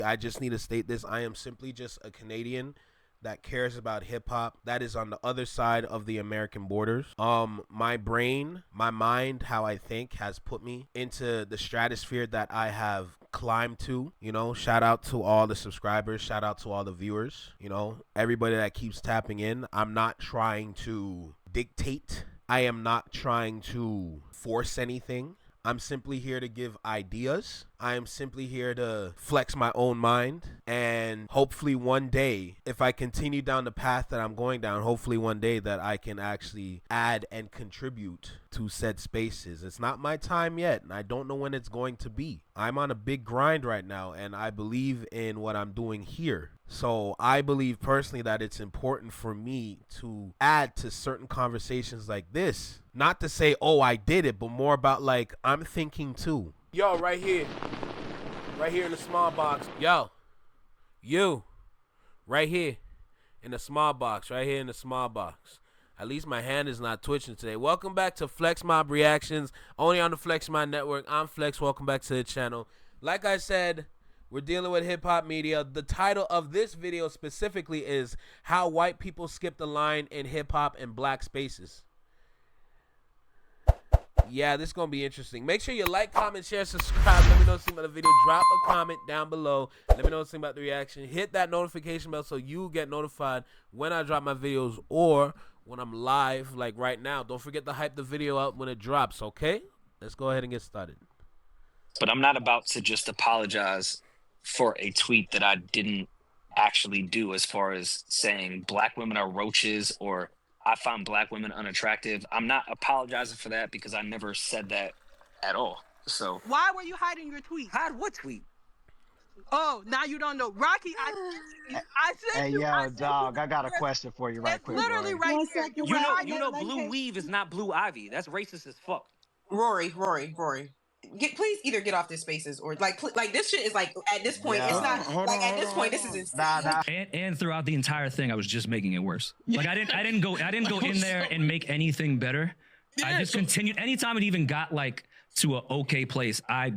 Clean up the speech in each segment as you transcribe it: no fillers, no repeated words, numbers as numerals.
I just need to state this. I am simply just a Canadian that cares about hip hop that is on the other side of the American borders. My brain, my mind, how I think has put me into the stratosphere that I have climbed to. You know, shout out to all the subscribers, shout out to all the viewers, you know, everybody that keeps tapping in. I'm not trying to dictate. I am not trying to force anything. I'm simply here to give ideas. I am simply here to flex my own mind. And hopefully one day, if I continue down the path that I'm going down, hopefully one day that I can actually add and contribute to said spaces. It's not my time yet, and I don't know when it's going to be. I'm on a big grind right now, and I believe in what I'm doing here. So I believe personally that it's important for me to add to certain conversations like this. Not to say, oh, I did it, but more about like, I'm thinking too. Yo, right here in the small box. Yo, you, right here in the small box, right here in the small box. At least my hand is not twitching today. Welcome back to Flex Mob Reactions, only on the Flex Mob Network. I'm Flex. Welcome back to the channel. Like I said, we're dealing with hip hop media. The title of this video specifically is How White People Skip the Line in Hip Hop and Black Spaces. Yeah, this is going to be interesting. Make sure you like, comment, share, subscribe. Let me know something about the video. Drop a comment down below. Let me know something about the reaction. Hit that notification bell so you get notified when I drop my videos or when I'm live, like right now. Don't forget to hype the video up when it drops, okay? Let's go ahead and get started. But I'm not about to just apologize for a tweet that I didn't actually do, as far as saying black women are roaches or I find black women unattractive. I'm not apologizing for that because I never said that at all. So why were you hiding your tweet? hide what tweet? Oh, now you don't know. Rocky, I said Hey, yo, dog, I got a question for you right quick, literally Rory. right here. You know blue weave is not blue ivy. That's racist as fuck. Rory. Please either get off this spaces or like this shit is like at this point it's not like at this point this is insane. Nah. And throughout the entire thing, I was just making it worse. Like I didn't go in there and make anything better. I just continued. Anytime it even got like to an okay place, I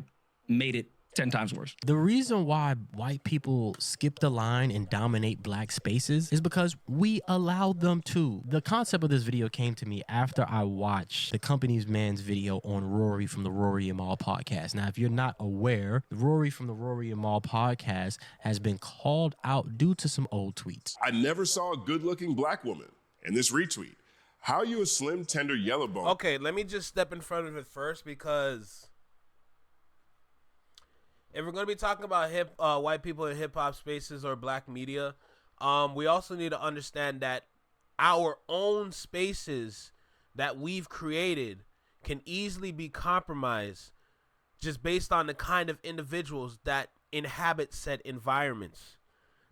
made it 10 times worse. The reason why white people skip the line and dominate black spaces is because we allowed them to. The concept of this video came to me after I watched the company's man's video on Rory from the Rory and Mal podcast. Now, if you're not aware, Rory from the Rory and Mal podcast has been called out due to some old tweets. I never saw a good-looking black woman in this retweet. How are you a slim, tender yellow bone? Okay, let me just step in front of it first because if we're going to be talking about white people in hip-hop spaces or black media, we also need to understand that our own spaces that we've created can easily be compromised just based on the kind of individuals that inhabit said environments.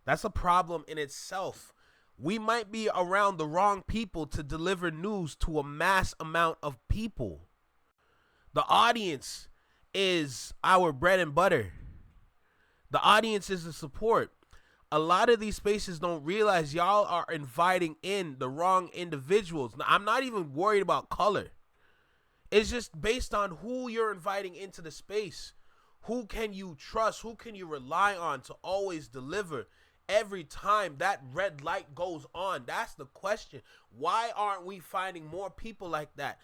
That's a problem in itself. We might be around the wrong people to deliver news to a mass amount of people. The audience is our bread and butter. The audience is the support. A lot of these spaces don't realize y'all are inviting in the wrong individuals. Now, I'm not even worried about color. It's just based on who you're inviting into the space. Who can you trust? Who can you rely on to always deliver every time that red light goes on? That's the question. Why aren't we finding more people like that?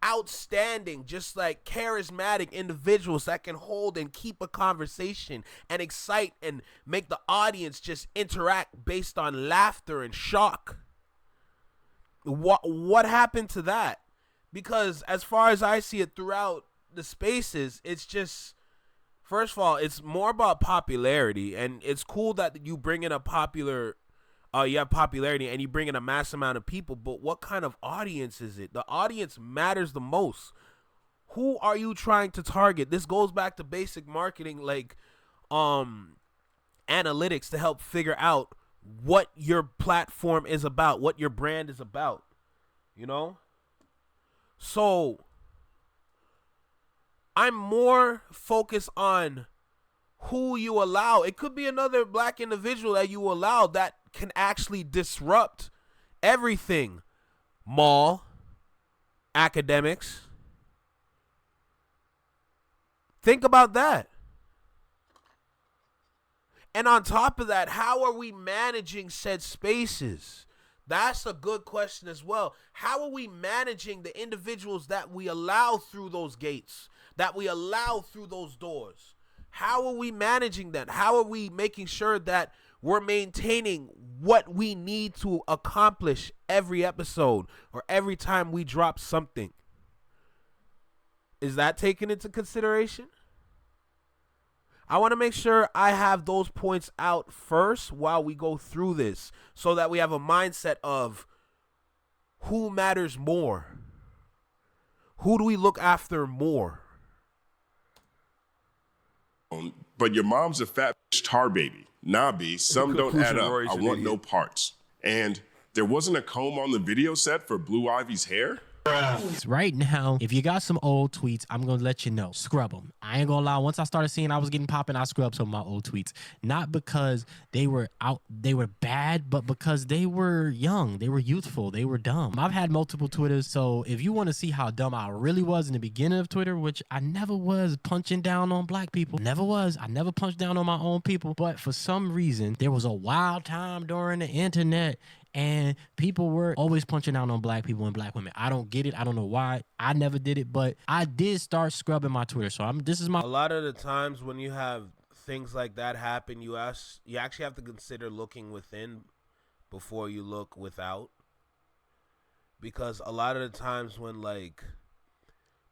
Outstanding, just like charismatic individuals that can hold and keep a conversation and excite and make the audience just interact based on laughter and shock. What happened to that? Because as far as I see it throughout the spaces, it's just, first of all, it's more about popularity, and it's cool that you bring in a you have popularity and you bring in a mass amount of people, but what kind of audience is it? The audience matters the most. Who are you trying to target? This goes back to basic marketing, like analytics, to help figure out what your platform is about, what your brand is about, you know? So I'm more focused on who you allow. It could be another black individual that you allow that can actually disrupt everything. Mall, academics. Think about that. And on top of that, how are we managing said spaces? That's a good question as well. How are we managing the individuals that we allow through those gates, that we allow through those doors? How are we managing that? How are we making sure that we're maintaining what we need to accomplish every episode or every time we drop something? Is that taken into consideration? I want to make sure I have those points out first while we go through this so that we have a mindset of who matters more. Who do we look after more? But your mom's a fat tar baby. Nah, B, some don't add up. Rory's I an want idiot. no parts. And there wasn't a comb on the video set for Blue Ivy's hair? Right now, if you got some old tweets, I'm going to let you know. Scrub them. I ain't going to lie. Once I started seeing I was getting popping, I scrubbed some of my old tweets. Not because they were bad, but because they were young. They were youthful. They were dumb. I've had multiple Twitters, so if you want to see how dumb I really was in the beginning of Twitter, which I never was punching down on black people. Never was. I never punched down on my own people. But for some reason, there was a wild time during the internet and people were always punching out on black people and black women. I don't get it. I don't know why. I never did it, but I did start scrubbing my Twitter. So this is my. A lot of the times when you have things like that happen, you actually have to consider looking within before you look without. Because a lot of the times when like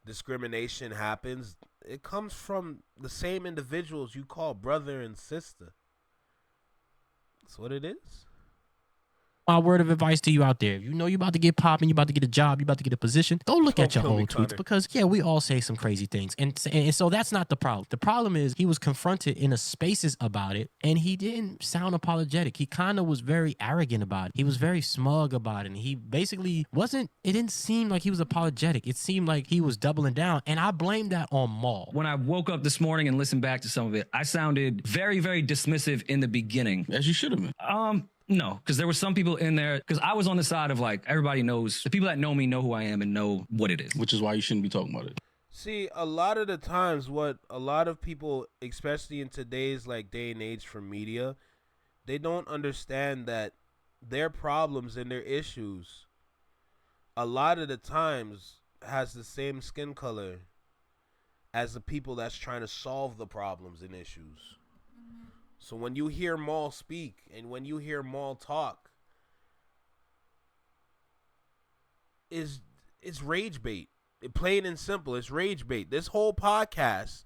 discrimination happens, it comes from the same individuals you call brother and sister. That's what it is. My word of advice to you out there. If you know you're about to get popping, you're about to get a job, you're about to get a position, go look at your old tweets because, yeah, we all say some crazy things. And so that's not the problem. The problem is he was confronted in a spaces about it, and he didn't sound apologetic. He kind of was very arrogant about it. He was very smug about it. And he basically it didn't seem like he was apologetic. It seemed like he was doubling down. And I blame that on Maul. When I woke up this morning and listened back to some of it, I sounded very, very dismissive in the beginning. As you should have been. No, because there were some people in there, because I was on the side of like, everybody knows, the people that know me know who I am and know what it is. Which is why you shouldn't be talking about it. See, a lot of the times what a lot of people, especially in today's like day and age for media, they don't understand that their problems and their issues a lot of the times has the same skin color as the people that's trying to solve the problems and issues. So when you hear Maul speak and when you hear Maul talk, it's rage bait. Plain and simple, it's rage bait. This whole podcast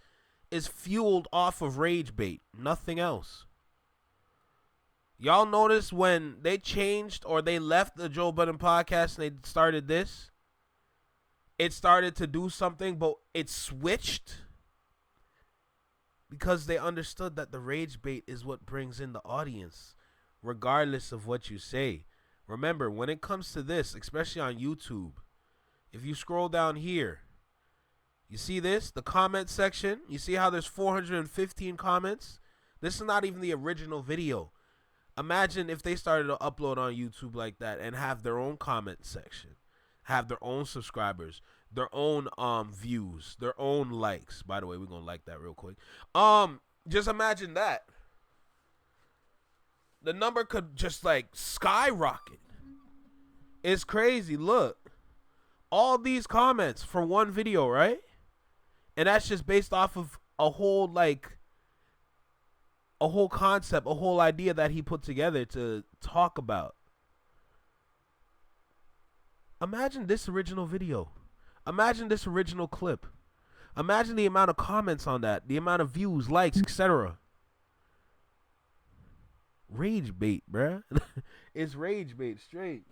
is fueled off of rage bait, nothing else. Y'all notice when they changed or they left the Joe Budden podcast and they started this, it started to do something, but it switched. Because they understood that the rage bait is what brings in the audience, regardless of what you say. Remember, when it comes to this, especially on YouTube, if you scroll down here, you see this, the comment section. You see how there's 415 comments? This is not even the original video. Imagine if they started to upload on YouTube like that and have their own comment section, have their own subscribers, their own views, their own likes. By the way, we're gonna like that real quick. Just imagine that. The number could just like skyrocket. It's crazy. Look. All these comments for one video, right? And that's just based off of a whole concept, a whole idea that he put together to talk about. Imagine this original video. Imagine this original clip. Imagine the amount of comments on that, the amount of views, likes, etc. Rage bait, bruh. It's rage bait straight.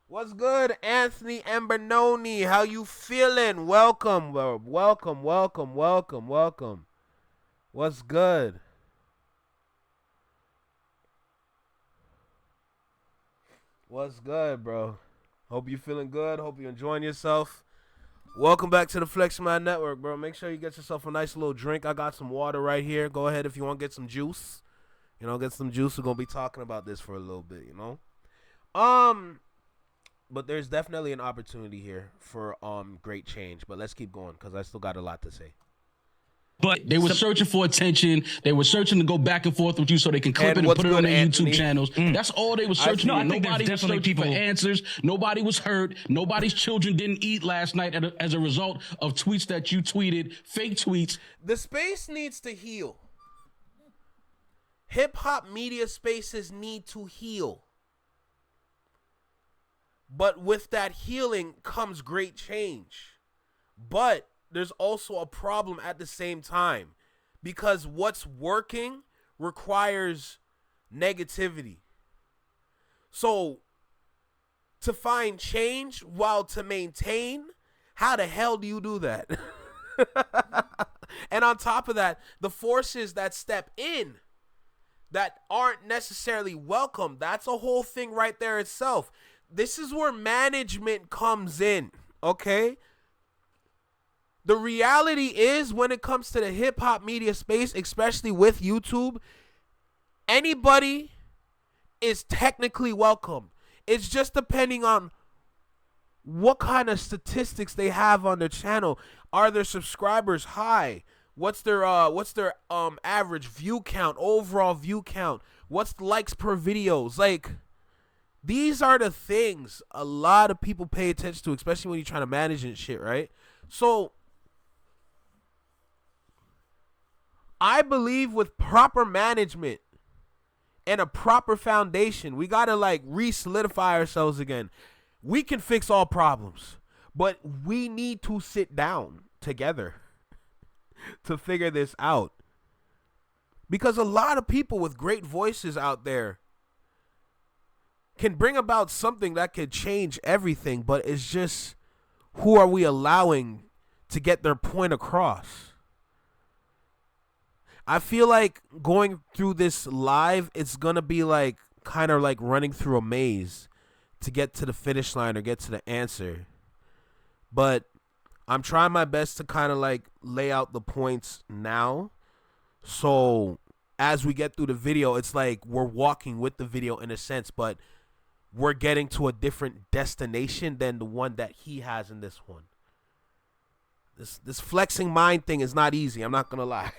What's good, Anthony Embernoni? How you feeling? Welcome, bro. Welcome. What's good? What's good, bro? Hope you feeling good. Hope you enjoying yourself. Welcome back to the Flex Mind Network, bro. Make sure you get yourself a nice little drink. I got some water right here. Go ahead if you want to get some juice. Get some juice. We're going to be talking about this for a little bit, But there's definitely an opportunity here for great change. But let's keep going because I still got a lot to say. But They were searching for attention. They were searching to go back and forth with you so they can clip And it and what's put it on good, their Anthony? YouTube channels. That's all they were searching for. I think there's Nobody was definitely searching for people- answers. Nobody was hurt. Nobody's children didn't eat last night as a result of tweets that you tweeted, fake tweets. The space needs to heal. Hip hop media spaces need to heal. But with that healing comes great change. But there's also a problem at the same time, because what's working requires negativity. So to find change while to maintain, how the hell do you do that? And on top of that, the forces that step in that aren't necessarily welcome, that's a whole thing right there itself. This is where management comes in, okay? The reality is, when it comes to the hip-hop media space, especially with YouTube, anybody is technically welcome. It's just depending on what kind of statistics they have on their channel. Are their subscribers high? What's their average view count, overall view count? What's the likes per videos? Like, these are the things a lot of people pay attention to, especially when you're trying to manage and shit, right? So I believe with proper management and a proper foundation, we got to like re-solidify ourselves again. We can fix all problems, but we need to sit down together to figure this out. Because a lot of people with great voices out there can bring about something that could change everything, but it's just, who are we allowing to get their point across? I feel like going through this live, it's going to be like kind of like running through a maze to get to the finish line or get to the answer. But I'm trying my best to kind of like lay out the points now. So as we get through the video, it's like we're walking with the video in a sense, but we're getting to a different destination than the one that he has in this one. This flexing mind thing is not easy. I'm not going to lie.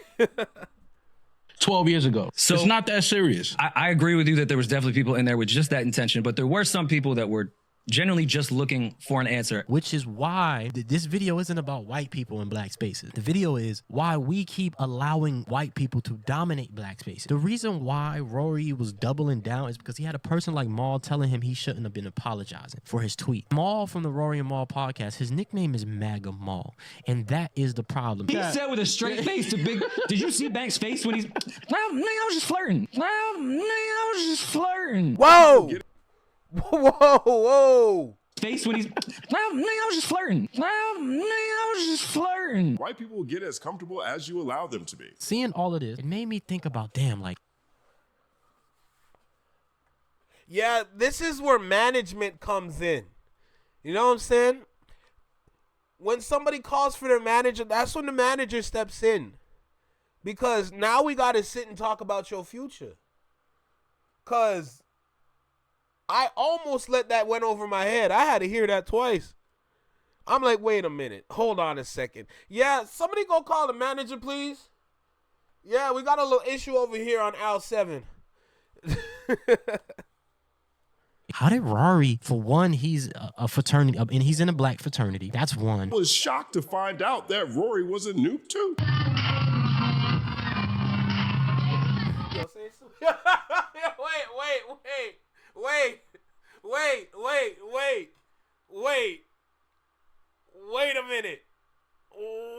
12 years ago. So it's not that serious. I agree with you that there was definitely people in there with just that intention, but there were some people that were generally just looking for an answer. Which is why this video isn't about white people in black spaces. The video is why we keep allowing white people to dominate black spaces. The reason why Rory was doubling down is because he had a person like Maul telling him he shouldn't have been apologizing for his tweet. Maul from the Rory and Maul podcast, his nickname is MAGA Maul, and that is the problem. He said with a straight face to Big... Did you see Banks' face when he's... Well, nigga, I was just flirting. Well, nigga, I was just flirting. Whoa! Whoa! Face when he's... Well, nigga, I was just flirting. Well, nigga, I was just flirting. White people will get as comfortable as you allow them to be. Seeing all of this, it made me think about, damn, like... Yeah, this is where management comes in. You know what I'm saying? When somebody calls for their manager, that's when the manager steps in. Because now we got to sit and talk about your future. Because I almost let that went over my head. I had to hear that twice. I'm like, wait a minute. Hold on a second. Yeah, somebody go call the manager, please. Yeah, we got a little issue over here on aisle 7. How did Rory, for one, he's a fraternity, and he's in a black fraternity. That's one. I was shocked to find out that Rory was a noob too.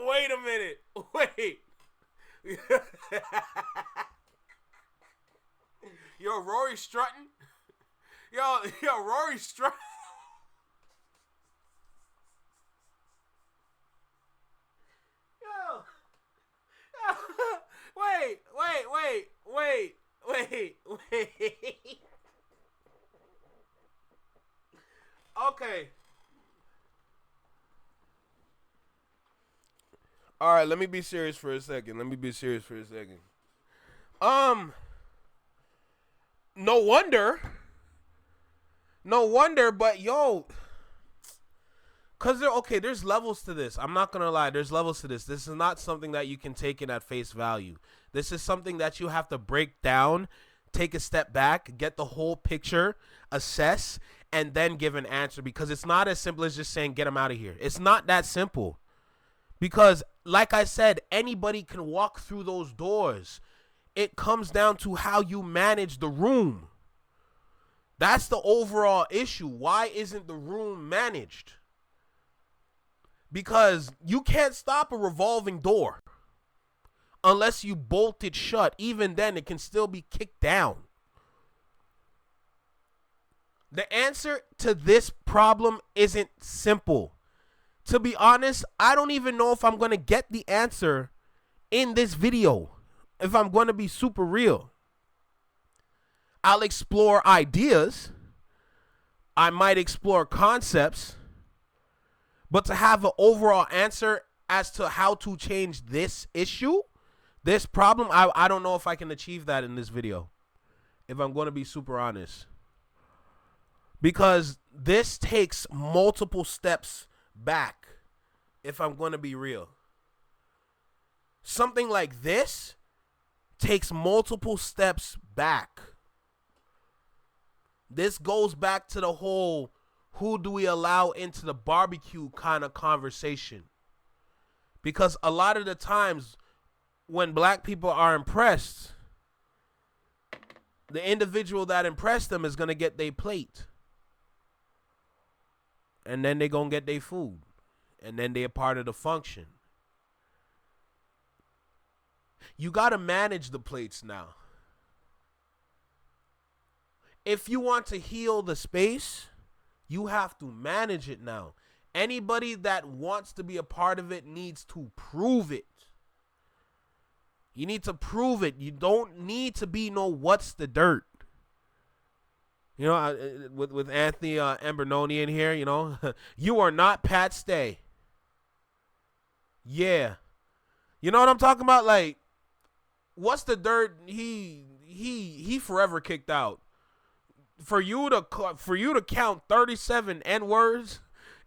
Wait a minute. Yo, Rory strutting. Yo, Rory strutting. Wait. Okay. All right, let me be serious for a second. No wonder, but yo, Cause there's levels to this. I'm not gonna lie, there's levels to this. This is not something that you can take in at face value. This is something that you have to break down, take a step back, get the whole picture, assess, and then give an answer. Because it's not as simple as just saying get him out of here. It's not that simple. Because like I said, anybody can walk through those doors. It comes down to how you manage the room. That's the overall issue. Why isn't the room managed? Because you can't stop a revolving door unless you bolt it shut. Even then, it can still be kicked down. The answer to this problem isn't simple. To be honest, I don't even know if I'm going to get the answer in this video. If I'm going to be super real. I'll explore ideas. I might explore concepts. But to have an overall answer as to how to change this issue, this problem, I don't know if I can achieve that in this video. If I'm going to be super honest. Because this takes multiple steps back. If I'm going to be real. Something like this takes multiple steps back. This goes back to the whole who do we allow into the barbecue kind of conversation. Because a lot of the times when black people are impressed, the individual that impressed them is going to get their plate. And then they're going to get their food. And then they're part of the function. You got to manage the plates now. If you want to heal the space, you have to manage it now. Anybody that wants to be a part of it needs to prove it. You need to prove it. You don't need to be no what's the dirt. You know, with Anthony Ambernoni in here, you know, you are not Pat Stay. Yeah. You know what I'm talking about? Like, what's the dirt? He forever kicked out. For you to count 37 N-words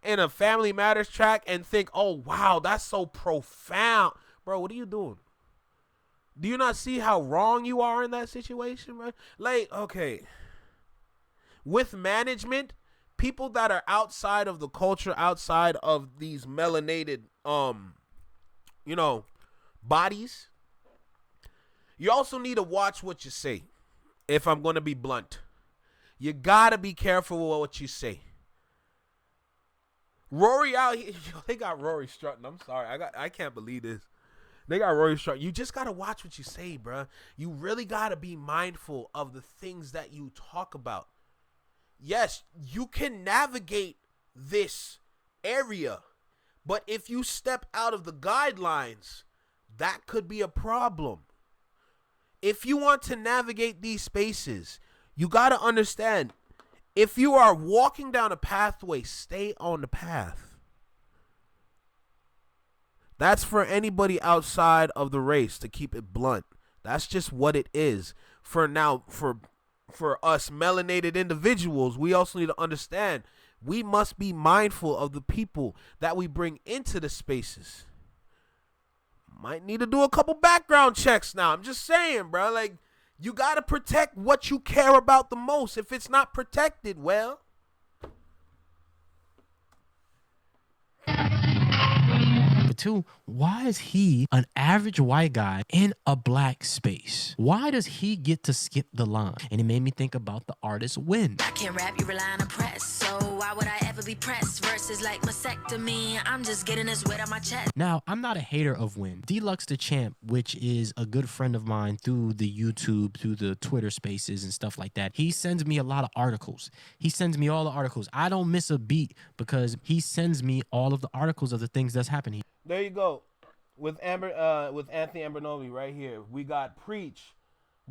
in a Family Matters track and think, oh, wow, that's so profound. Bro, what are you doing? Do you not see how wrong you are in that situation, bro? Like, okay. With management, people that are outside of the culture, outside of these melanated, bodies, you also need to watch what you say, if I'm going to be blunt. You gotta be careful with what you say. Rory out here, they got Rory strutting. I'm sorry, I can't believe this. They got Rory strutting. You just gotta watch what you say, bro. You really gotta be mindful of the things that you talk about. Yes, you can navigate this area, but if you step out of the guidelines, that could be a problem. If you want to navigate these spaces, you got to understand, if you are walking down a pathway, stay on the path. That's for anybody outside of the race, to keep it blunt. That's just what it is. For us melanated individuals, we also need to understand we must be mindful of the people that we bring into the spaces. Might need to do a couple background checks now. I'm just saying, bro. Like, you got to protect what you care about the most. If it's not protected, well. But two, why is he an average white guy in a black space? Why does he get to skip the line? And it made me think about the artist Win. I can't rap, you rely on a press. So why would I ever be pressed? Versus like mastectomy, I'm just getting this weight on my chest. Now, I'm not a hater of Win. Deluxe the Champ, which is a good friend of mine through the YouTube, through the Twitter spaces and stuff like that, he sends me a lot of articles. He sends me all the articles. I don't miss a beat because he sends me all of the articles of the things that's happening. There you go. With Anthony Ambernoni right here. We got Preach.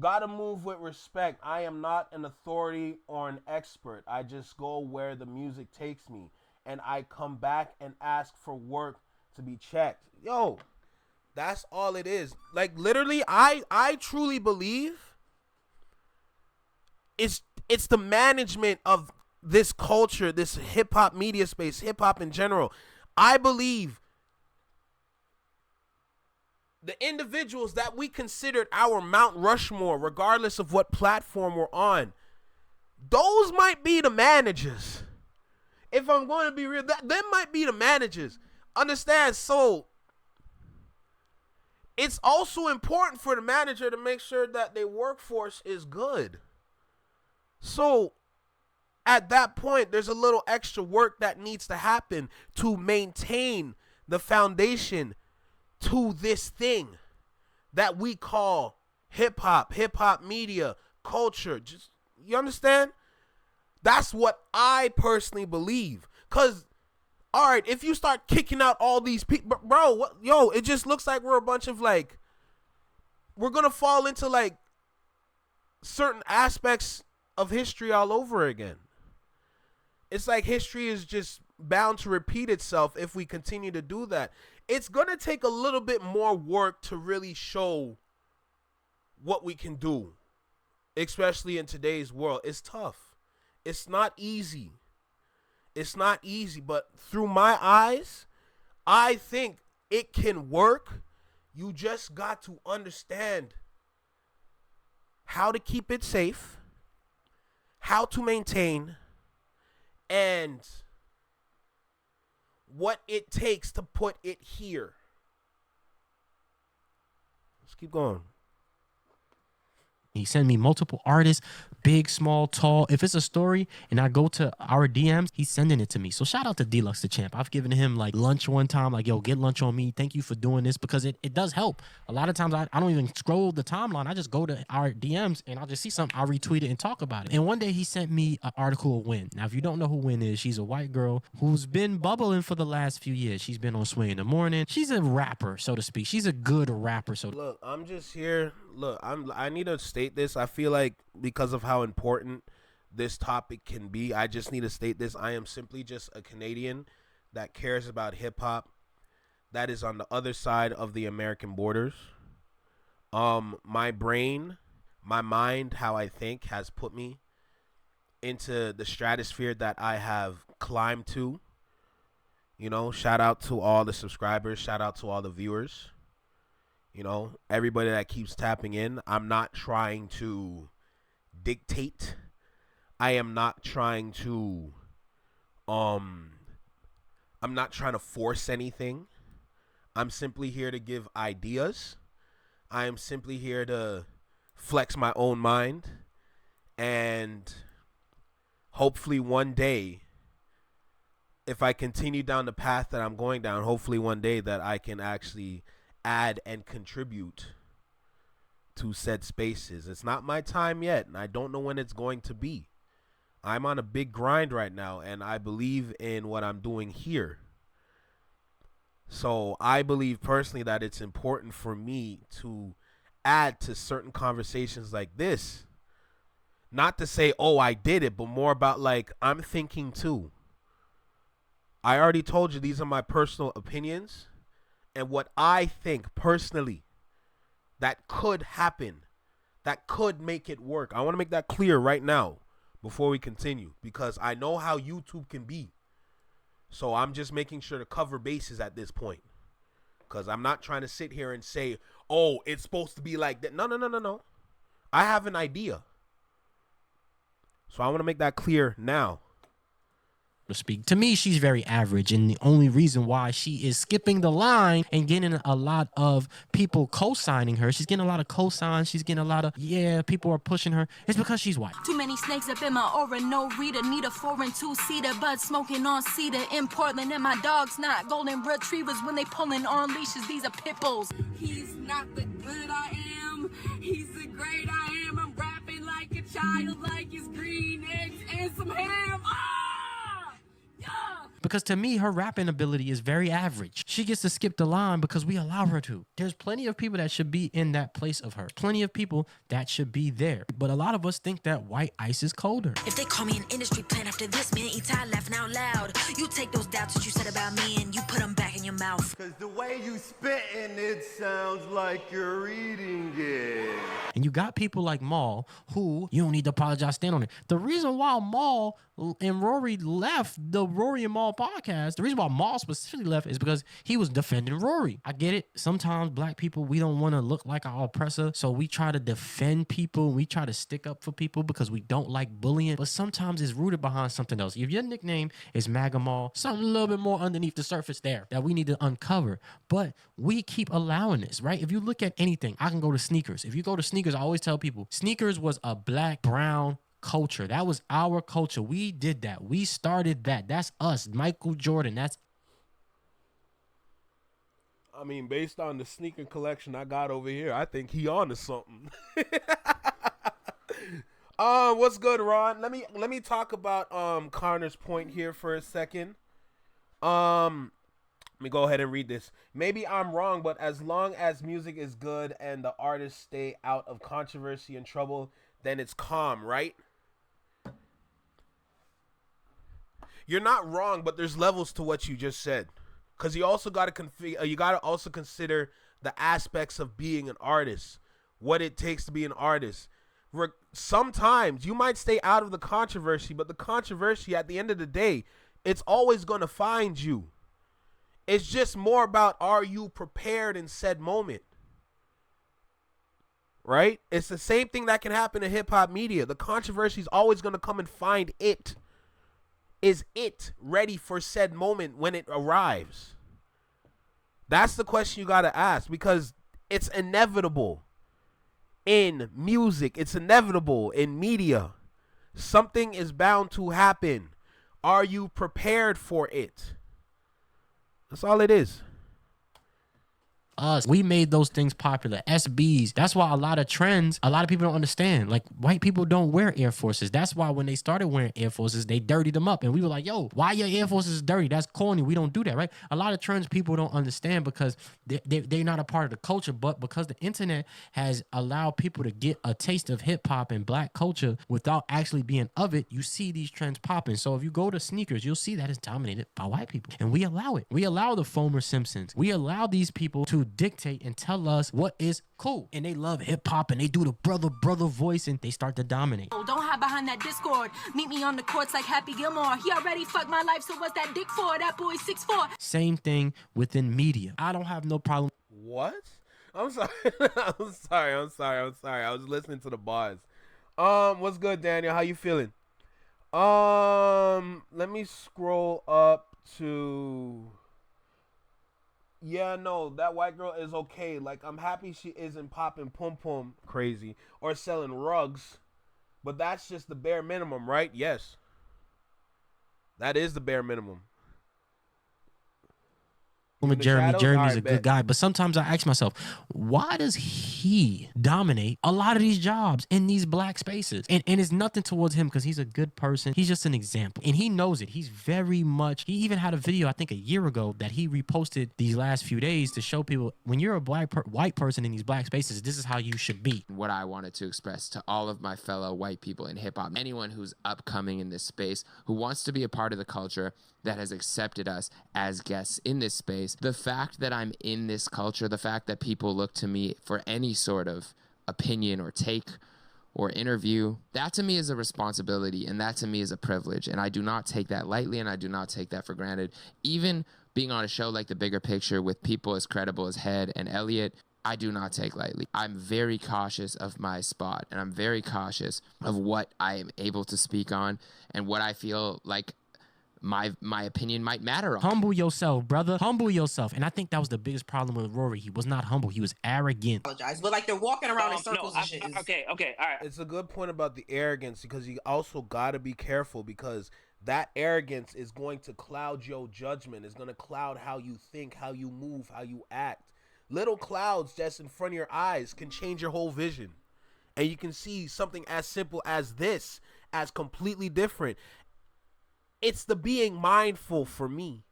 Gotta move with respect. I am not an authority or an expert. I just go where the music takes me. And I come back and ask for work to be checked. Yo, that's all it is. Like, literally, I truly believe it's the management of this culture, this hip hop media space, hip hop in general. I believe the individuals that we considered our Mount Rushmore, regardless of what platform we're on, those might be the managers. If I'm going to be real, them might be the managers. Understand? So it's also important for the manager to make sure that their workforce is good. So at that point, there's a little extra work that needs to happen to maintain the foundation to this thing that we call hip hop media, culture. Just, you understand? That's what I personally believe. Cause, all right, if you start kicking out all these people, bro, it just looks like we're a bunch of like, we're gonna fall into like certain aspects of history all over again. It's like history is just bound to repeat itself if we continue to do that. It's going to take a little bit more work to really show what we can do, especially in today's world. It's tough. It's not easy. It's not easy, but through my eyes, I think it can work. You just got to understand how to keep it safe, how to maintain, and what it takes to put it here. Let's keep going. He sent me multiple artists, big, small, tall. If it's a story and I go to our DMs, he's sending it to me. So shout out to Deluxe the Champ. I've given him like lunch one time, like, yo, get lunch on me. Thank you for doing this, because it does help. A lot of times I don't even scroll the timeline. I just go to our DMs and I'll just see something. I'll retweet it and talk about it. And one day he sent me an article of Win. Now, if you don't know who Win is, she's a white girl who's been bubbling for the last few years. She's been on Swing in the Morning. She's a rapper, so to speak. She's a good rapper. So look, I'm just here. Look, I need to state this. I feel like because of how important this topic can be, I just need to state this. I am simply just a Canadian that cares about hip hop, that is on the other side of the American borders. My brain, my mind, how I think has put me into the stratosphere that I have climbed to. You know, shout out to all the subscribers, shout out to all the viewers. You know, everybody that keeps tapping in. I'm not trying to dictate. I am not trying to I'm not trying to force anything. I'm simply here to give ideas. I am simply here to flex my own mind, and hopefully one day, if I continue down the path that I'm going down, hopefully one day that I can actually add and contribute to said spaces. It's not my time yet, and I don't know when it's going to be. I'm on a big grind right now, and I believe in what I'm doing here. So I believe personally that it's important for me to add to certain conversations like this. Not to say, oh, I did it, but more about like, I'm thinking too. I already told you these are my personal opinions and what I think personally that could happen, that could make it work. I want to make that clear right now before we continue, because I know how YouTube can be. So I'm just making sure to cover bases at this point, because I'm not trying to sit here and say, oh, it's supposed to be like that. No. I have an idea. So I want to make that clear now. To speak. To me, she's very average, and the only reason why she is skipping the line and getting a lot of people co-signing her, she's getting a lot of co-signs, she's getting a lot of, people are pushing her, it's because she's white. Too many snakes up in my aura, no reader, need a 4 and 2-seater, bud smoking on cedar in Portland, and my dog's not golden retrievers when they pulling on leashes, these are pit bulls. He's not the good I am, he's the great I am, I'm rapping like a child, like it's green eggs and some ham. Because to me, her rapping ability is very average. She gets to skip the line because we allow her to. There's plenty of people that should be in that place of her. Plenty of people that should be there. But a lot of us think that white ice is colder. If they call me an industry plant after this, man, eat time laughing out loud. You take those doubts that you said about me and you put them back in your mouth. Cause the way you spitting, it sounds like you're eating it. And you got people like Maul who, you don't need to apologize, stand on it. The reason why Maul and Rory left the Rory and Maul podcast, the reason why Maul specifically left is because he was defending Rory. I get it. Sometimes black people, we don't want to look like our oppressor, so we try to defend people. We try to stick up for people because we don't like bullying, but sometimes it's rooted behind something else. If your nickname is MAGA Maul, something a little bit more underneath the surface there that we need to uncover. But we keep allowing this, right? If you look at anything, I can go to sneakers. If you go to sneakers, I always tell people, sneakers was a black, brown culture. That was our culture. We did that. We started that. That's us. Michael Jordan. That's. I mean, based on the sneaker collection I got over here, I think he on to something. What's good, Ron? Let me talk about Connor's point here for a second. Let me go ahead and read this. Maybe I'm wrong, but as long as music is good and the artists stay out of controversy and trouble, then it's calm, right? You're not wrong, but there's levels to what you just said. Because you also got to also consider the aspects of being an artist, what it takes to be an artist. Sometimes you might stay out of the controversy, but the controversy at the end of the day, it's always going to find you. It's just more about, are you prepared in said moment? Right? It's the same thing that can happen in hip-hop media. The controversy is always going to come and find it. Is it ready for said moment when it arrives? That's the question you got to ask, because it's inevitable in music. It's inevitable in media. Something is bound to happen. Are you prepared for it? That's all it is. Us. We made those things popular. SBs. That's why a lot of trends, a lot of people don't understand. Like, white people don't wear Air Forces. That's why when they started wearing Air Forces, they dirtied them up. And we were like, yo, why your Air Forces dirty? That's corny. We don't do that, right? A lot of trends people don't understand because they're not a part of the culture. But because the internet has allowed people to get a taste of hip hop and black culture without actually being of it, you see these trends popping. So if you go to sneakers, you'll see that it's dominated by white people. And we allow it. We allow the Fomer Simpsons. We allow these people to dictate and tell us what is cool. And they love hip hop and they do the brother voice and they start to dominate. Oh, don't hide behind that Discord. Meet me on the courts like Happy Gilmore. He already fucked my life, so what's that dick for? That boy's 6'4". Same thing within media. I don't have no problem. What? I'm sorry. I'm sorry. I was listening to the bars. What's good, Daniel? How you feeling? Let me scroll up to. Yeah, no, that white girl is okay. Like, I'm happy she isn't popping pum pum crazy or selling rugs, but that's just the bare minimum, right? Yes, that is the bare minimum. Jeremy's a good guy, but sometimes I ask myself, why does he dominate a lot of these jobs in these black spaces? And it's nothing towards him because he's a good person. He's just an example. And he knows it. He's very much, he even had a video, I think a year ago, that he reposted these last few days to show people, when you're a white person in these black spaces, this is how you should be. What I wanted to express to all of my fellow white people in hip hop, anyone who's upcoming in this space, who wants to be a part of the culture, that has accepted us as guests in this space. The fact that I'm in this culture, the fact that people look to me for any sort of opinion or take or interview, that to me is a responsibility, and that to me is a privilege. And I do not take that lightly, and I do not take that for granted. Even being on a show like The Bigger Picture with people as credible as Head and Elliot, I do not take lightly. I'm very cautious of my spot, and I'm very cautious of what I am able to speak on and what I feel like my opinion might matter on. Humble yourself, brother. Humble yourself. And I think that was the biggest problem with Rory. He was not humble. He was arrogant. Apologize, but like they're walking around in circles and shit. Okay, all right. It's a good point about the arrogance, because you also got to be careful, because that arrogance is going to cloud your judgment. It's going to cloud how you think, how you move, how you act. Little clouds just in front of your eyes can change your whole vision. And you can see something as simple as this as completely different. It's the being mindful for me.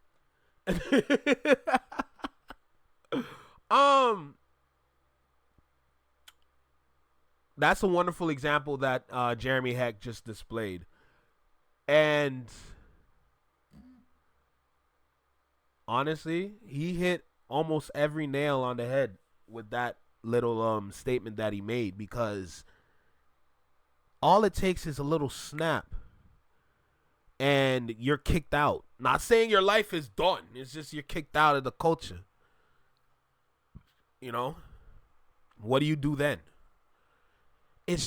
That's a wonderful example that Jeremy Heck just displayed. And honestly, he hit almost every nail on the head with that little statement that he made, because all it takes is a little snap and you're kicked out. Not saying your life is done. It's just you're kicked out of the culture. You know? What do you do then? It's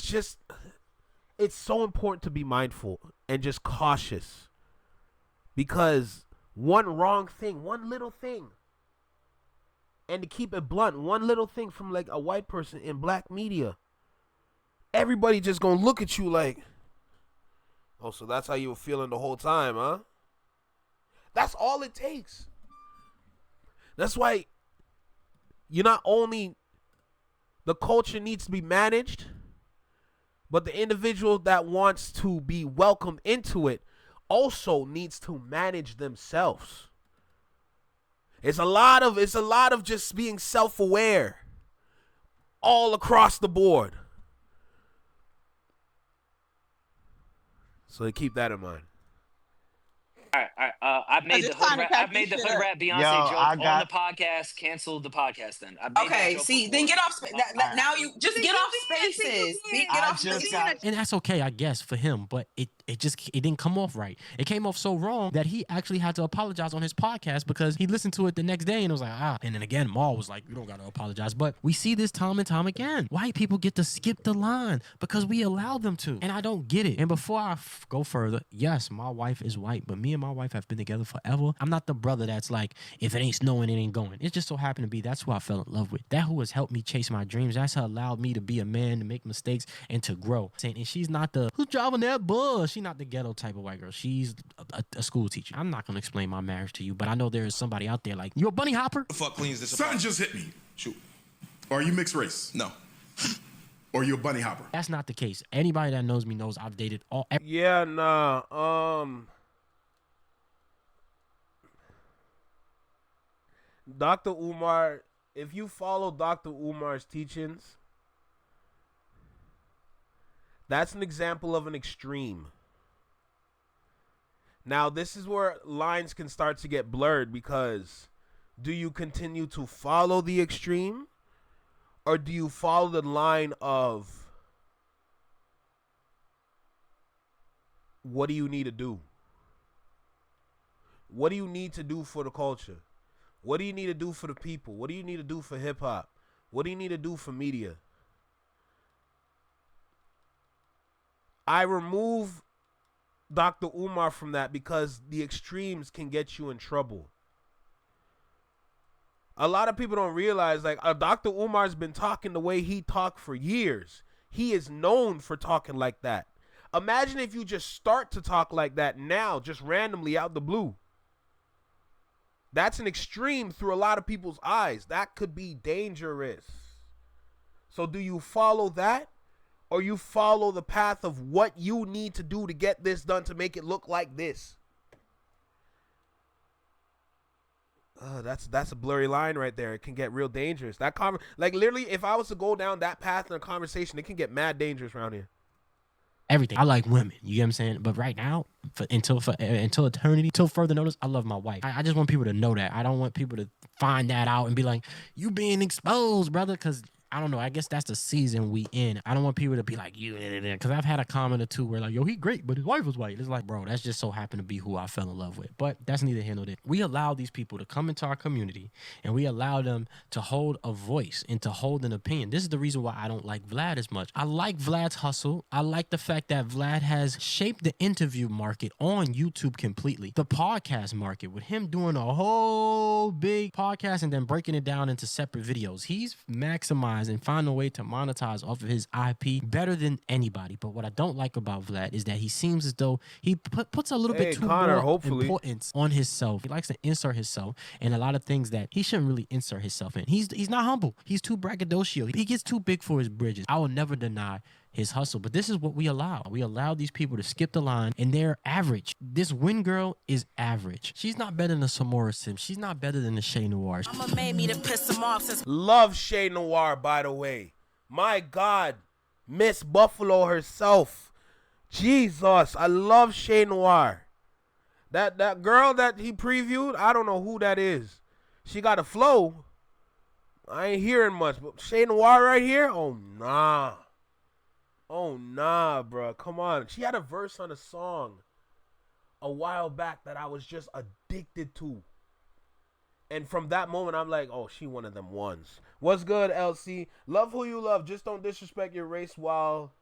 so important to be mindful and just cautious, because one wrong thing, one little thing, and to keep it blunt, one little thing from like a white person in black media, everybody just gonna look at you like, oh, so that's how you were feeling the whole time, huh? That's all it takes. That's why you're not only, the culture needs to be managed, but the individual that wants to be welcomed into it also needs to manage themselves. It's a lot of just being self-aware all across the board. So keep that in mind. All right. I've made the hood rat Beyonce joke on the podcast. Canceled the podcast. Then okay. See, then get off. Now you just get off Spaces. Get off Spaces. And that's okay, I guess, for him. But it didn't come off right. It came off so wrong that he actually had to apologize on his podcast, because he listened to it the next day and it was like, And then again, Maul was like, you don't got to apologize. But we see this time and time again. White people get to skip the line because we allow them to. And I don't get it. And before I go further, yes, my wife is white, but me and my wife have been together forever. I'm not the brother that's like, if it ain't snowing, it ain't going. It just so happened to be that's who I fell in love with. That who has helped me chase my dreams. That's who allowed me to be a man, to make mistakes, and to grow. And she's not the, who's driving that bus? She's not the ghetto type of white girl. She's a school teacher. I'm not going to explain my marriage to you, but I know there is somebody out there like, you a bunny hopper? The fuck cleans this up? Something just hit me. Shoot. Are you mixed race? No. Or you a bunny hopper? That's not the case. Anybody that knows me knows I've dated all. Yeah, nah. Dr. Umar, if you follow Dr. Umar's teachings, that's an example of an extreme. Now, this is where lines can start to get blurred, because do you continue to follow the extreme, or do you follow the line of what do you need to do? What do you need to do for the culture? What do you need to do for the people? What do you need to do for hip hop? What do you need to do for media? I remove Dr. Umar from that because the extremes can get you in trouble. A lot of people don't realize, like, Dr. Umar's been talking the way he talked for years. He is known for talking like that. Imagine if you just start to talk like that now, just randomly out the blue. That's an extreme through a lot of people's eyes. That could be dangerous. So do you follow that, or you follow the path of what you need to do to get this done to make it look like this? That's a blurry line right there. It can get real dangerous. Like literally, if I was to go down that path in a conversation, it can get mad dangerous around here. Everything. I like women. You get what I'm saying? But right now, until eternity, till further notice, I love my wife. I just want people to know that. I don't want people to find that out and be like, you being exposed, brother, because I don't know. I guess that's the season we in. I don't want people to be like, you, because I've had a comment or two where like, yo, he great, but his wife was white. It's like, bro, that's just so happened to be who I fell in love with. But that's neither here nor there. We allow these people to come into our community, and we allow them to hold a voice and to hold an opinion. This is the reason why I don't like Vlad as much. I like Vlad's hustle. I like the fact that Vlad has shaped the interview market on YouTube completely. The podcast market, with him doing a whole big podcast and then breaking it down into separate videos. He's maximized and find a way to monetize off of his IP better than anybody. But what I don't like about Vlad is that he seems as though he puts a little bit too more importance on himself. He likes to insert himself in a lot of things that he shouldn't really insert himself in. He's not humble. He's too braggadocio. He gets too big for his bridges. I will never deny his hustle. But this is what we allow. We allow these people to skip the line, and they're average. This Win girl is average. She's not better than a Samora Sims. She's not better than the Shay Noir. Mama made me to piss him off since Love Shay Noir, by the way. My God, Miss Buffalo herself. Jesus, I love Shay Noir. That girl that he previewed, I don't know who that is. She got a flow. I ain't hearing much, but Shay Noir right here? Oh, nah. Oh, nah, bro. Come on. She had a verse on a song a while back that I was just addicted to. And from that moment, I'm like, oh, she one of them ones. What's good, LC? Love who you love. Just don't disrespect your race while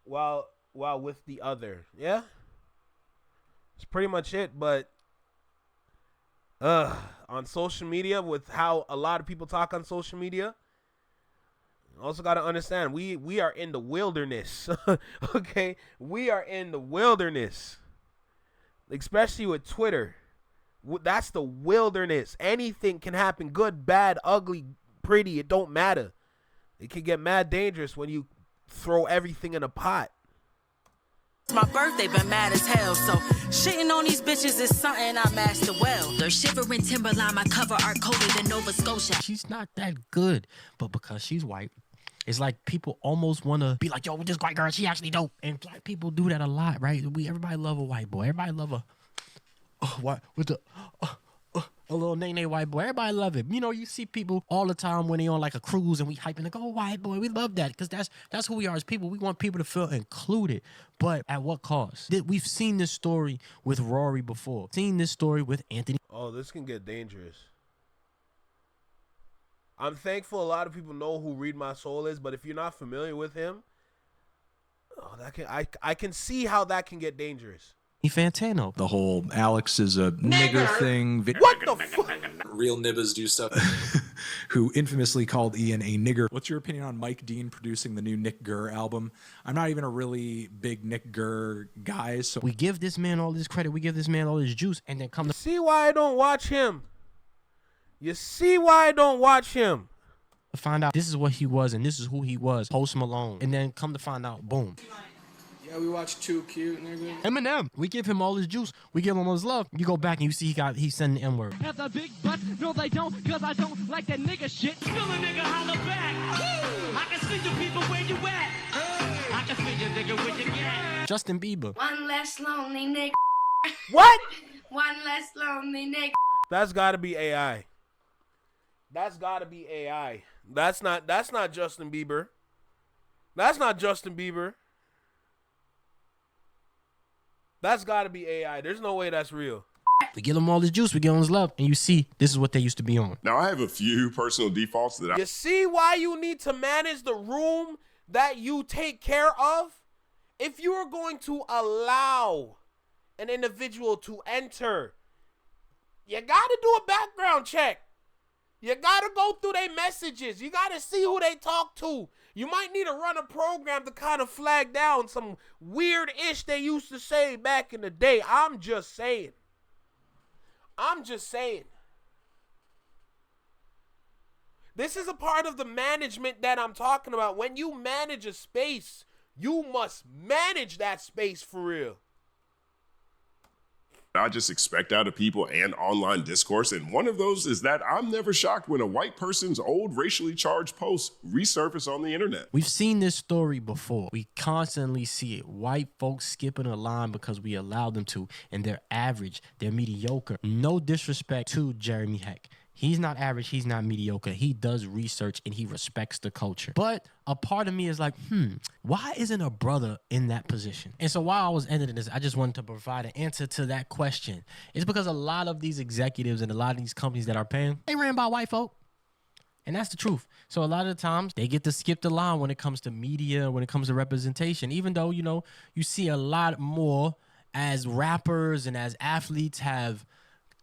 with the other. Yeah? It's pretty much it, but on social media, with how a lot of people talk on social media, you also got to understand, we are in the wilderness. Okay? We are in the wilderness. Especially with Twitter. That's the wilderness. Anything can happen. Good, bad, ugly, pretty. It don't matter. It can get mad dangerous when you throw everything in a pot. my birthday, been mad as hell. So shitting on these bitches is something I master well. They're shivering timberline, my cover art coated in Nova Scotia. She's not that good, but because she's white, it's like people almost want to be like, yo, this white girl, she actually dope. And black people do that a lot, right? Everybody love a white boy. Everybody love a little nay white boy. Everybody love it. You know, you see people all the time when they on like a cruise and we hyping like, oh, white boy. We love that because that's who we are as people. We want people to feel included. But at what cost? We've seen this story with Rory before. Seen this story with Anthony. Oh, this can get dangerous. I'm thankful a lot of people know who Read My Soul is, but if you're not familiar with him, I can see how that can get dangerous. Fantano. The whole Alex is a nigger thing. What the fuck? Real nibbas do stuff. Who infamously called Ian a nigger. What's your opinion on Mike Dean producing the new Nick Gurr album? I'm not even a really big Nick Gurr guy, so we give this man all this credit, we give this man all this juice, and then come to see why I don't watch him. You see why I don't watch him. Find out this is what he was and this is who he was. Post Malone, and then come to find out, boom. Yeah, we watched Too Cute, nigga. Eminem, we give him all his juice. We give him all his love. You go back and you see he's sending the N-word. Have a big butt? No, they don't, because I don't like that nigga shit. Spill a nigga, holla back. I can speak to people where you at. I can speak to nigga where you at. Justin Bieber. One less lonely nigga. What? One less lonely nigga. That's gotta be AI. That's gotta be AI. That's not Justin Bieber. That's not Justin Bieber. That's got to be AI. There's no way that's real. We give them all this juice. We give them his love. And you see, this is what they used to be on. Now, I have a few personal defaults that You see why you need to manage the room that you take care of? If you are going to allow an individual to enter, you got to do a background check. You got to go through their messages. You got to see who they talk to. You might need to run a program to kind of flag down some weird ish they used to say back in the day. I'm just saying. This is a part of the management that I'm talking about. When you manage a space, you must manage that space for real. I just expect out of people and online discourse. And one of those is that I'm never shocked when a white person's old racially charged posts resurface on the internet. We've seen this story before. We constantly see it. White folks skipping a line because we allow them to, and they're average. They're mediocre. No disrespect to Jeremy Heck. He's not average. He's not mediocre. He does research and he respects the culture. But a part of me is like, why isn't a brother in that position? And so while I was editing this, I just wanted to provide an answer to that question. It's because a lot of these executives and a lot of these companies that are paying, they ran by white folk. And that's the truth. So a lot of the times they get to skip the line when it comes to media, when it comes to representation, even though, you know, you see a lot more as rappers and as athletes have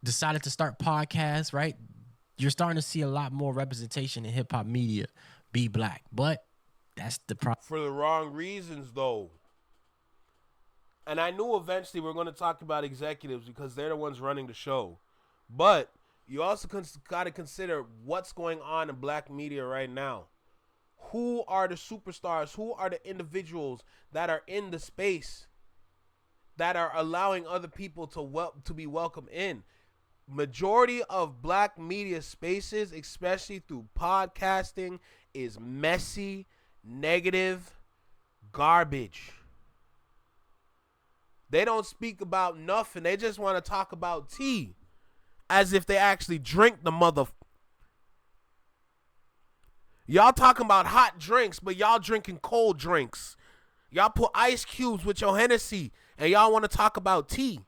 decided to start podcasts, right? You're starting to see a lot more representation in hip hop media be black, but that's the problem. For the wrong reasons, though. And I knew eventually we're going to talk about executives because they're the ones running the show. But you also got to consider what's going on in black media right now. Who are the superstars? Who are the individuals that are in the space that are allowing other people to be welcome in? Majority of black media spaces, especially through podcasting, is messy, negative, garbage. They don't speak about nothing. They just want to talk about tea as if they actually drink the mother. Y'all talking about hot drinks, but y'all drinking cold drinks. Y'all put ice cubes with your Hennessy, and y'all want to talk about tea.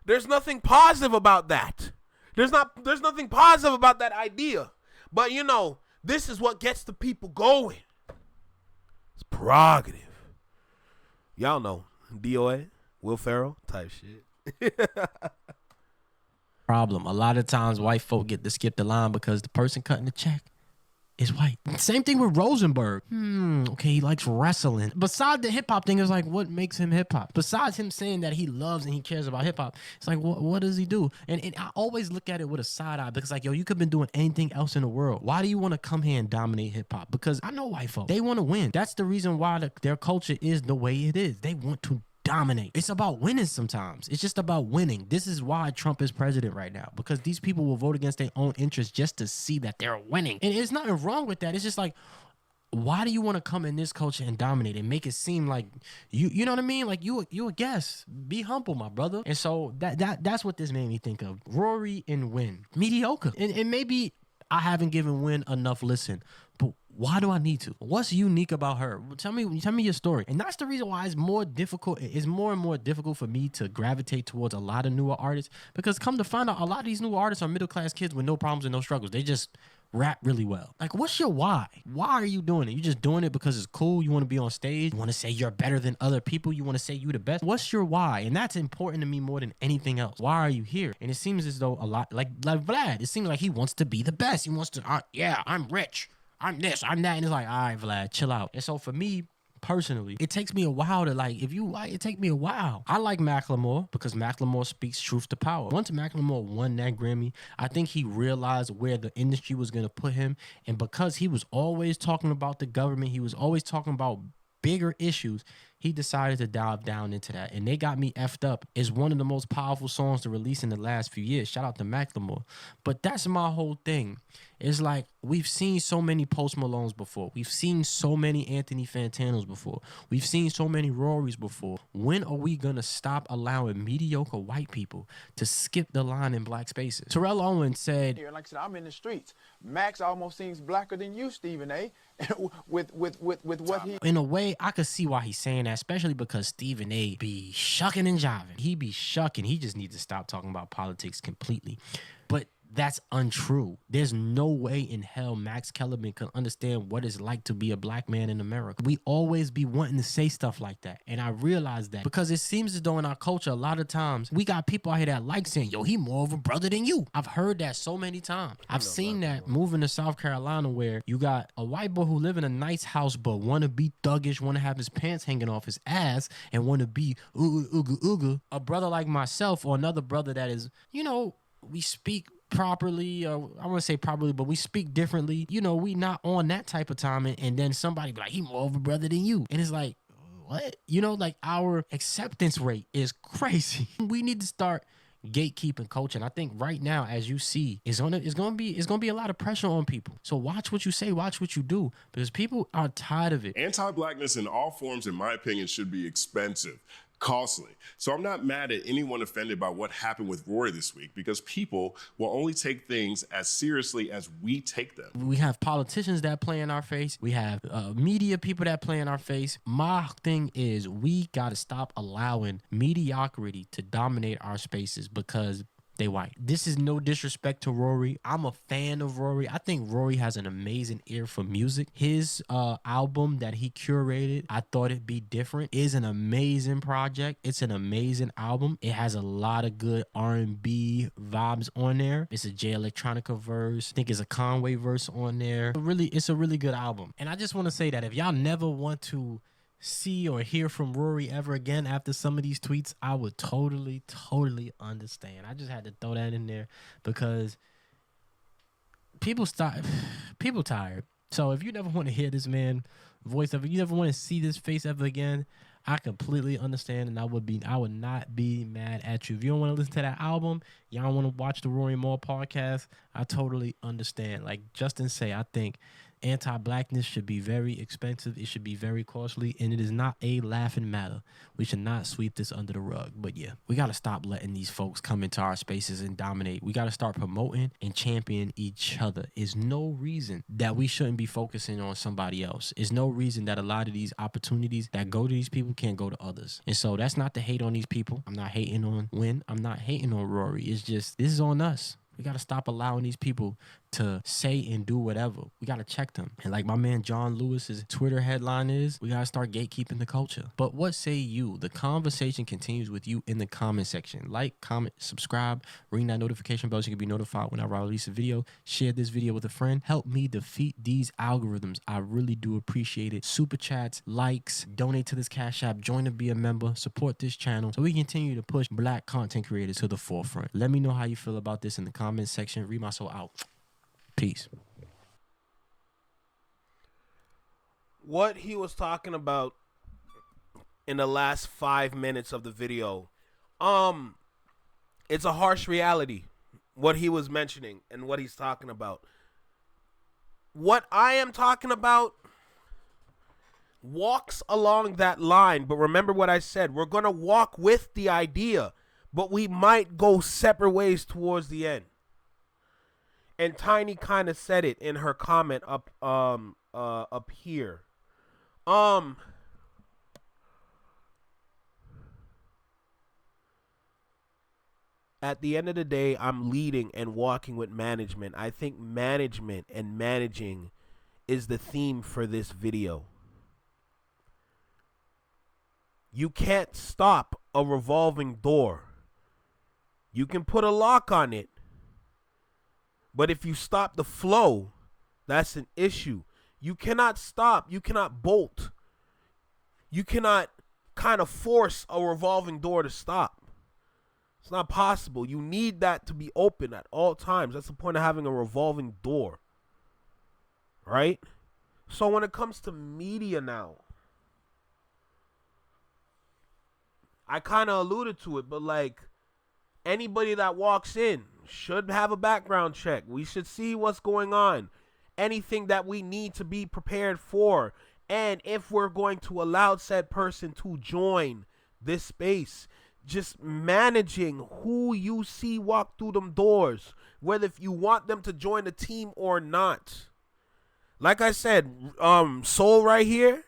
There's nothing positive about that. There's nothing positive about that idea. But you know, this is what gets the people going. It's prerogative. Y'all know DOA, Will Ferrell type shit. Problem. A lot of times white folk get to skip the line because the person cutting the check is white. Same thing with Rosenberg. Okay, he likes wrestling. Besides the hip-hop thing, it's like, what makes him hip-hop? Besides him saying that he loves and he cares about hip-hop, it's like, what does he do? And I always look at it with a side eye because, like, yo, you could have been doing anything else in the world. Why do you want to come here and dominate hip-hop? Because I know white folk. They want to win. That's the reason why their culture is the way it is. They want to dominate. It's about winning sometimes. It's just about winning. This is why Trump is president right now, because these people will vote against their own interests just to see that they're winning. And there's nothing wrong with that. It's just like, why do you want to come in this culture and dominate and make it seem like you know what I mean? Like you a guest. Be humble, my brother. And so that's what this made me think of. Rory and Win. Mediocre. And maybe I haven't given Win enough listen, but why do I need to? What's unique about her? Tell me your story. And that's the reason why it's more and more difficult for me to gravitate towards a lot of newer artists, because come to find out, a lot of these newer artists are middle-class kids with no problems and no struggles. They just rap really well. Like, what's your why? Why are you doing it? You just doing it because it's cool? You want to be on stage? You want to say you're better than other people? You want to say you the best? What's your why? And that's important to me more than anything else. Why are you here? And it seems as though a lot, like Vlad, it seems like he wants to be the best. He wants to, yeah, I'm rich. I'm this, I'm that. And it's like, all right, Vlad, chill out. And so for me, personally, it takes me a while to it take me a while. I like Macklemore because Macklemore speaks truth to power. Once Macklemore won that Grammy, I think he realized where the industry was going to put him. And because he was always talking about the government, he was always talking about bigger issues, he decided to dive down into that. And They Got Me Effed Up is one of the most powerful songs to release in the last few years. Shout out to Macklemore. But that's my whole thing. It's like, we've seen so many Post Malones before. We've seen so many Anthony Fantanos before. We've seen so many Rory's before. When are we going to stop allowing mediocre white people to skip the line in black spaces? Terrell Owens said, like I said, I'm in the streets. Max almost seems blacker than you, Stephen A. with what he... In a way, I could see why he's saying that, especially because Stephen A. be shucking and jiving. He be shucking. He just needs to stop talking about politics completely. But that's untrue. There's no way in hell Max Kellerman can understand what it's like to be a black man in America. We always be wanting to say stuff like that. And I realize that because it seems as though in our culture, a lot of times, we got people out here that like saying, yo, he more of a brother than you. I've heard that so many times. I've seen that moving to South Carolina where you got a white boy who live in a nice house but want to be thuggish, want to have his pants hanging off his ass, and want to be ooga. A brother like myself or another brother that is, we speak properly, I want to say properly, but we speak differently. We not on that type of time, and then somebody be like, he more of a brother than you. And it's like, what? Like our acceptance rate is crazy. We need to start gatekeeping culture. And I think right now, as you see, it's gonna be a lot of pressure on people. So watch what you say, watch what you do, because people are tired of it. Anti-blackness in all forms, in my opinion, should be expensive, costly. So I'm not mad at anyone offended by what happened with Rory this week, because people will only take things as seriously as we take them. We have politicians that play in our face. We have media people that play in our face. My thing is, we got to stop allowing mediocrity to dominate our spaces because they white. This is no disrespect to Rory. I'm a fan of Rory. I think Rory has an amazing ear for music. His album that he curated, I Thought It'd Be Different, is an amazing project. It's an amazing album. It has a lot of good R&B vibes on there. It's a Jay Electronica verse. I think it's a Conway verse on there. It's a really good album. And I just want to say that if y'all never want to see or hear from Rory ever again after some of these tweets, I would totally understand. I just had to throw that in there because people tired. So if you never want to hear this man voice ever, you never want to see this face ever again, I completely understand, and I would not be mad at you. If you don't want to listen to that album, y'all don't want to watch the Rory Moore podcast, I totally understand. Like Justin say, I think anti-blackness should be very expensive. It should be very costly, and it is not a laughing matter. We should not sweep this under the rug. But yeah, we got to stop letting these folks come into our spaces and dominate. We got to start promoting and championing each other. There's no reason that we shouldn't be focusing on somebody else. There's no reason that a lot of these opportunities that go to these people can't go to others. And so that's not to hate on these people. I'm not hating on Win. I'm not hating on Rory. It's just, this is on us. We got to stop allowing these people to say and do whatever. We got to check them. And like my man John Lewis's Twitter headline is, we got to start gatekeeping the culture. But what say you? The conversation continues with you in the comment section. Like, comment, subscribe, ring that notification bell so you can be notified whenever I release a video. Share this video with a friend. Help me defeat these algorithms. I really do appreciate it. Super chats, likes, donate to this Cash App, join to be a member, support this channel so we continue to push black content creators to the forefront. Let me know how you feel about this in the comment section. Read my soul out. Peace. What he was talking about in the last 5 minutes of the video, it's a harsh reality, what he was mentioning and what he's talking about. What I am talking about walks along that line, but remember what I said. We're going to walk with the idea, but we might go separate ways towards the end. And Tiny kind of said it in her comment up here. At the end of the day, I'm leading and walking with management. I think management and managing is the theme for this video. You can't stop a revolving door. You can put a lock on it. But if you stop the flow, that's an issue. You cannot stop. You cannot bolt. You cannot kind of force a revolving door to stop. It's not possible. You need that to be open at all times. That's the point of having a revolving door. Right? So when it comes to media now, I kind of alluded to it, but like anybody that walks in should have a background check. We should see what's going on. Anything that we need to be prepared for. And if we're going to allow said person to join this space, just managing who you see walk through them doors, whether if you want them to join the team or not. Like I said, Soul right here,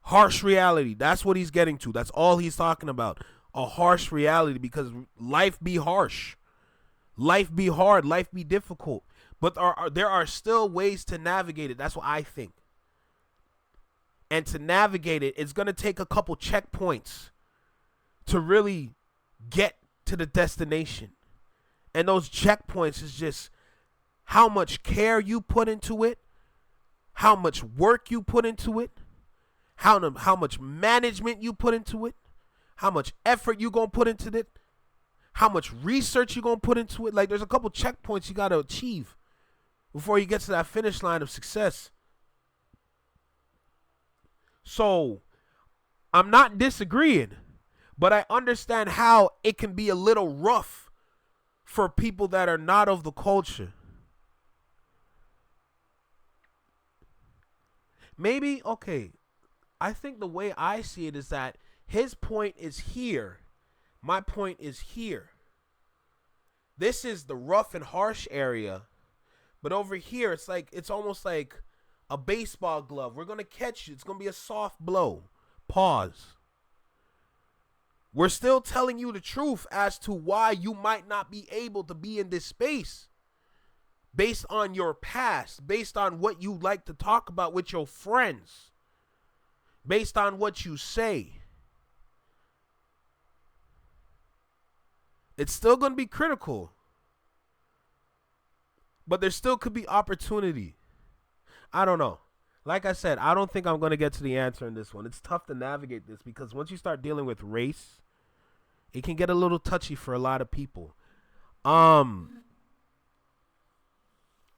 harsh reality. That's what he's getting to. That's all he's talking about. A harsh reality, because life be harsh. Life be hard. Life be difficult. But there are still ways to navigate it. That's what I think. And to navigate it, it's going to take a couple checkpoints to really get to the destination. And those checkpoints is just how much care you put into it, how much work you put into it, how much management you put into it, how much effort you going to put into it, how much research you going to put into it. Like, there's a couple checkpoints you got to achieve before you get to that finish line of success. So, I'm not disagreeing, but I understand how it can be a little rough for people that are not of the culture. Maybe, okay, I think the way I see it is that his point is here. My point is here. This is the rough and harsh area. But over here, it's almost like a baseball glove. We're going to catch you. It's going to be a soft blow. Pause. We're still telling you the truth as to why you might not be able to be in this space. Based on your past. Based on what you like to talk about with your friends. Based on what you say. It's still going to be critical. But there still could be opportunity. I don't know. Like I said, I don't think I'm going to get to the answer in this one. It's tough to navigate this because once you start dealing with race, it can get a little touchy for a lot of people.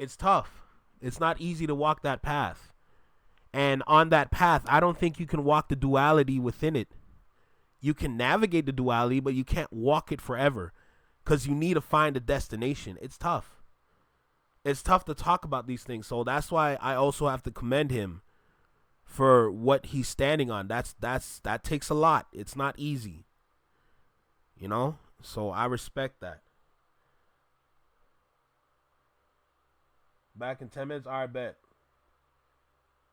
It's tough. It's not easy to walk that path. And on that path, I don't think you can walk the duality within it. You can navigate the duality, but you can't walk it forever because you need to find a destination. It's tough. It's tough to talk about these things. So that's why I also have to commend him for what he's standing on. That takes a lot. It's not easy. You know? So I respect that. Back in 10 minutes? All right, bet.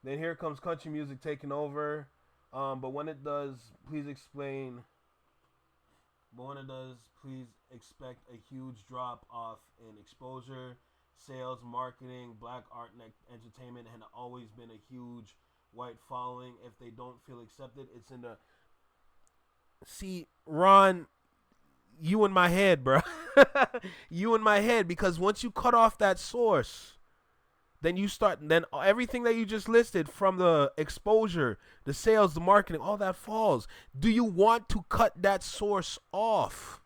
Then here comes country music taking over. But when it does, please explain. But when it does, please expect a huge drop off in exposure, sales, marketing. Black art and entertainment had always been a huge white following. If they don't feel accepted, it's in the. See, Ron, you in my head, bro. You in my head, because once you cut off that source, then everything that you just listed, from the exposure, the sales, the marketing, all that falls. Do you want to cut that source off?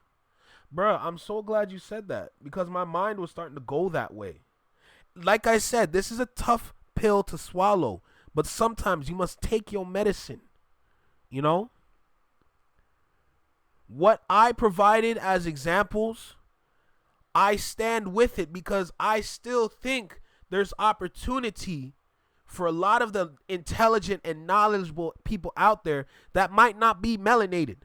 Bruh, I'm so glad you said that, because my mind was starting to go that way. Like I said, this is a tough pill to swallow, but sometimes you must take your medicine. You know? What I provided as examples, I stand with it, because I still think there's opportunity for a lot of the intelligent and knowledgeable people out there that might not be melanated.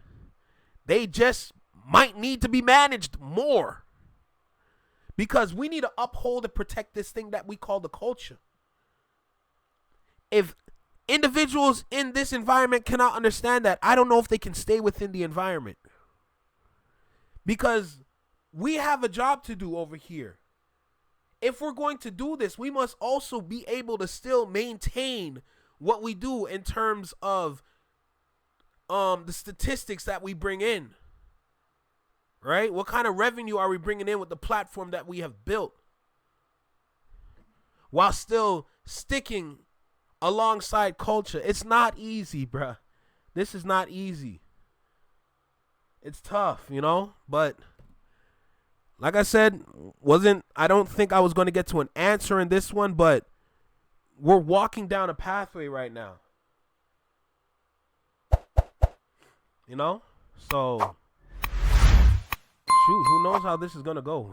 They just might need to be managed more, because we need to uphold and protect this thing that we call the culture. If individuals in this environment cannot understand that, I don't know if they can stay within the environment, because we have a job to do over here. If we're going to do this, we must also be able to still maintain what we do in terms of the statistics that we bring in. Right? What kind of revenue are we bringing in with the platform that we have built, while still sticking alongside culture? It's not easy, bruh. This is not easy. It's tough, you know? But like I said, I don't think I was going to get to an answer in this one, but we're walking down a pathway right now. You know? So, shoot, who knows how this is going to go?